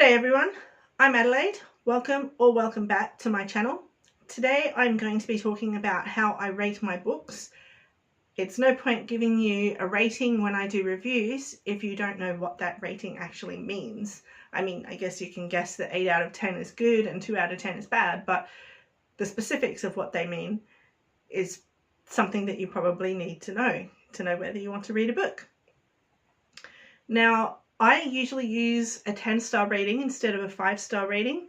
G'day everyone, I'm Adelaide. Welcome back to my channel. Today I'm going to be talking about how I rate my books. It's no point giving you a rating when I do reviews if you don't know what that rating actually means. I mean, I guess you can guess that 8 out of 10 is good and 2 out of 10 is bad, but the specifics of what they mean is something that you probably need to know whether you want to read a book. Now, I usually use a 10-star rating instead of a 5-star rating.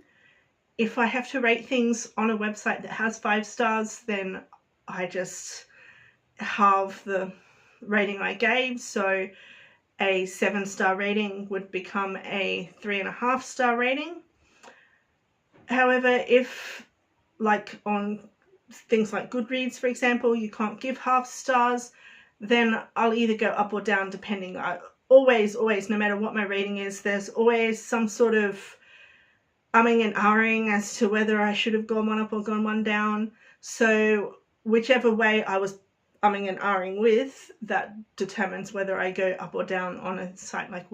If I have to rate things on a website that has 5 stars, then I just halve the rating I gave. So a 7-star rating would become a 3.5-star rating. However, if like on things like Goodreads, for example, you can't give half stars, then I'll either go up or down depending. Always, no matter what my rating is, there's always some sort of umming and ahhing as to whether I should have gone one up or gone one down. So whichever way I was umming and ahhing with, that determines whether I go up or down on a site like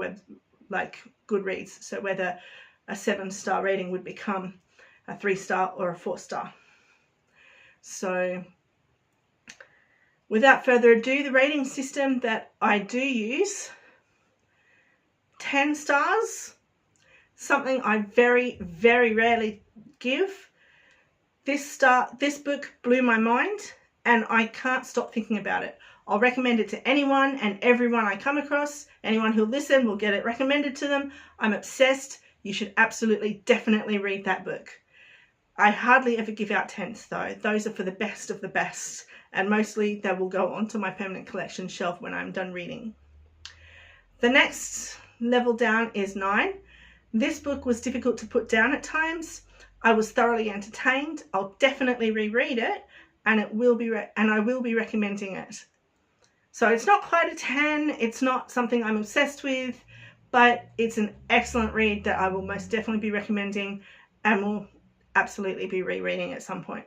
Goodreads. So whether a 7-star rating would become a 3-star or a 4-star. So without further ado, the rating system that I do use: 10 stars, something I very rarely give. This book blew my mind and I can't stop thinking about it. I'll recommend it to anyone and everyone I come across. Anyone who'll listen will get it recommended to them. I'm obsessed. You should absolutely, definitely read that book. I hardly ever give out 10s though. Those are for the best of the best, and mostly they will go onto my permanent collection shelf when I'm done reading. The next level down is 9. This book was difficult to put down at times. I was thoroughly entertained. I'll definitely reread it, and I will be recommending it. So it's not quite a 10. It's not something I'm obsessed with, but it's an excellent read that I will most definitely be recommending and will absolutely be rereading at some point.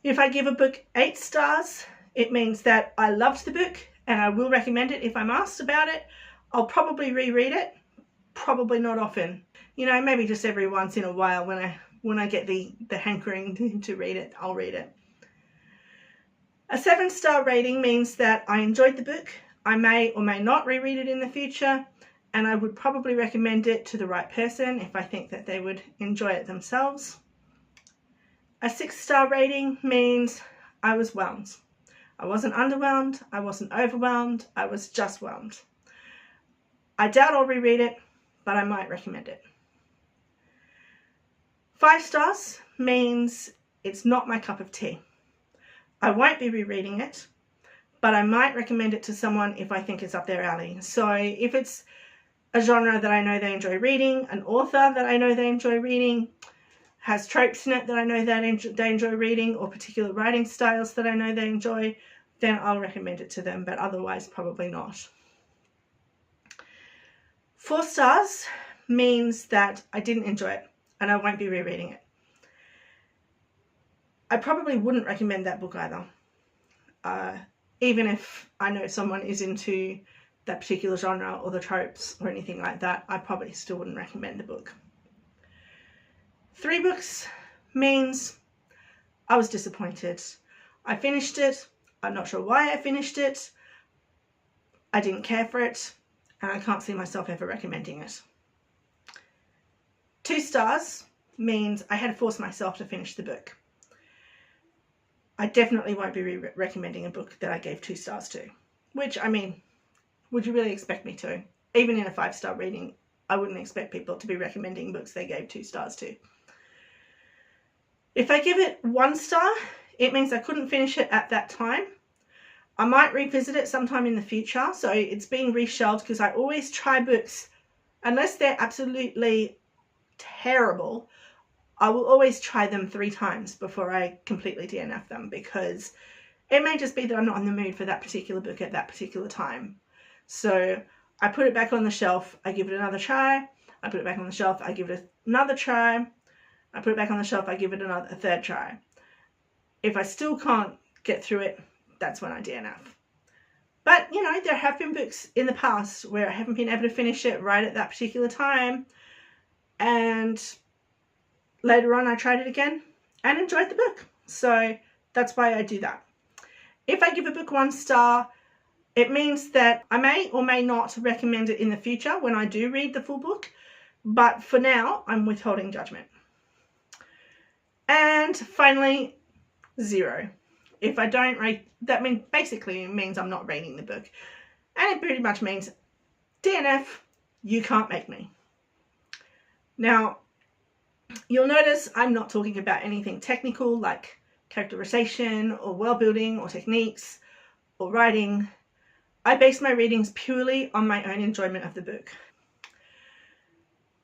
If I give a book 8 stars, it means that I loved the book and I will recommend it if I'm asked about it. I'll probably reread it, probably not often. You know, maybe just every once in a while when I get the hankering to read it, I'll read it. A 7-star rating means that I enjoyed the book. I may or may not reread it in the future, and I would probably recommend it to the right person if I think that they would enjoy it themselves. A 6-star rating means I was whelmed. I wasn't underwhelmed, I wasn't overwhelmed, I was just whelmed. I doubt I'll reread it, but I might recommend it. 5 stars means it's not my cup of tea. I won't be rereading it, but I might recommend it to someone if I think it's up their alley. So if it's a genre that I know they enjoy reading, an author that I know they enjoy reading, has tropes in it that I know that they enjoy reading, or particular writing styles that I know they enjoy, then I'll recommend it to them, but otherwise probably not. 4 stars means that I didn't enjoy it and I won't be rereading it. I probably wouldn't recommend that book either. Even if I know someone is into that particular genre or the tropes or anything like that, I probably still wouldn't recommend the book. 3 books means I was disappointed. I finished it. I'm not sure why I finished it. I didn't care for it, and I can't see myself ever recommending it. 2 stars means I had to force myself to finish the book. I definitely won't be recommending a book that I gave 2 stars to, which, I mean, would you really expect me to? Even in a 5-star rating, I wouldn't expect people to be recommending books they gave 2 stars to. If I give it 1 star, it means I couldn't finish it at that time. I might revisit it sometime in the future, so it's being reshelved because I always try books, unless they're absolutely terrible, I will always try them 3 times before I completely DNF them, because it may just be that I'm not in the mood for that particular book at that particular time. So I put it back on the shelf, I give it another try, I put it back on the shelf, I give it another try, I put it back on the shelf, I give it a 3rd try. If I still can't get through it, that's when I DNF. But, you know, there have been books in the past where I haven't been able to finish it right at that particular time. And later on I tried it again and enjoyed the book. So that's why I do that. If I give a book 1 star, it means that I may or may not recommend it in the future when I do read the full book. But for now, I'm withholding judgment. And finally, 0. If I don't rate, that basically means I'm not rating the book. And it pretty much means, DNF, you can't make me. Now, you'll notice I'm not talking about anything technical like characterization or world building or techniques or writing. I base my readings purely on my own enjoyment of the book.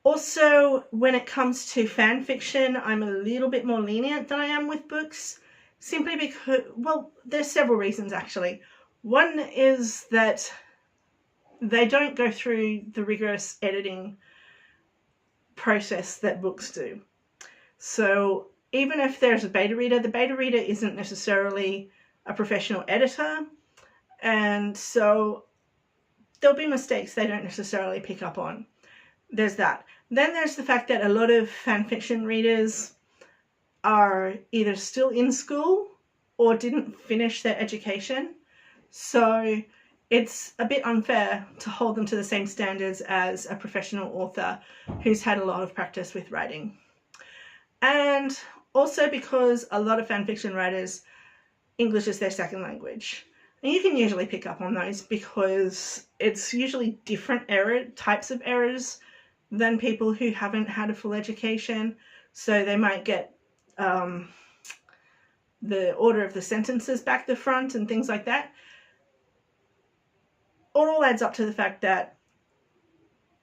Also, when it comes to fan fiction, I'm a little bit more lenient than I am with books, simply because, well, there's several reasons actually. One is that they don't go through the rigorous editing process that books do. So even if there's a beta reader, the beta reader isn't necessarily a professional editor, and so there'll be mistakes they don't necessarily pick up on. There's that. Then there's the fact that a lot of fanfiction readers are either still in school or didn't finish their education. So it's a bit unfair to hold them to the same standards as a professional author who's had a lot of practice with writing. And also because a lot of fanfiction writers, English is their second language. And you can usually pick up on those because it's usually different types of errors than people who haven't had a full education. So they might get the order of the sentences back to front and things like that. It all adds up to the fact that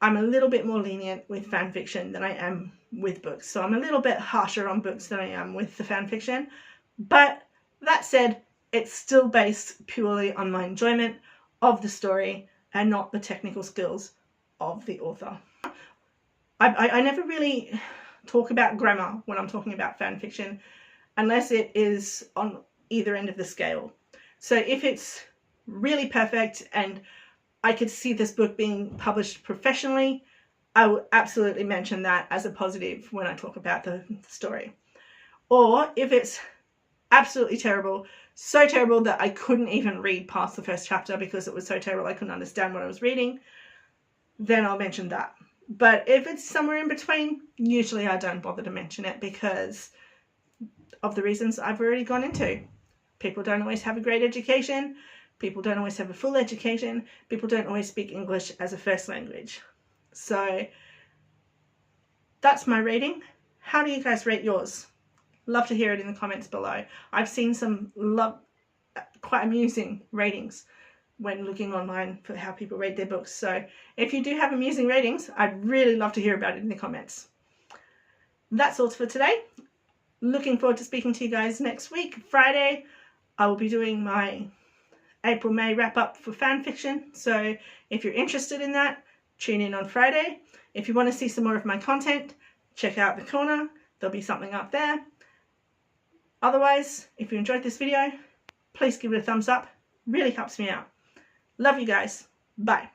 I'm a little bit more lenient with fan fiction than I am with books. So I'm a little bit harsher on books than I am with the fan fiction. But that said, it's still based purely on my enjoyment of the story and not the technical skills of the author. I never really talk about grammar when I'm talking about fan fiction unless it is on either end of the scale. So if it's really perfect and I could see this book being published professionally, I will absolutely mention that as a positive when I talk about the story. Or if it's absolutely terrible, so terrible that I couldn't even read past the first chapter because it was so terrible I couldn't understand what I was reading, then I'll mention that. But if it's somewhere in between, usually I don't bother to mention it because of the reasons I've already gone into. People don't always have a great education. People don't always have a full education. People don't always speak English as a first language. So that's my rating. How do you guys rate yours? Love to hear it in the comments below. I've seen some quite amusing ratings when looking online for how people rate their books. So if you do have amusing ratings, I'd really love to hear about it in the comments. That's all for today. Looking forward to speaking to you guys next week. Friday, I will be doing my April-May wrap-up for fan fiction. So if you're interested in that, tune in on Friday. If you want to see some more of my content, check out the corner. There'll be something up there. Otherwise, if you enjoyed this video, please give it a thumbs up. Really helps me out. Love you guys. Bye.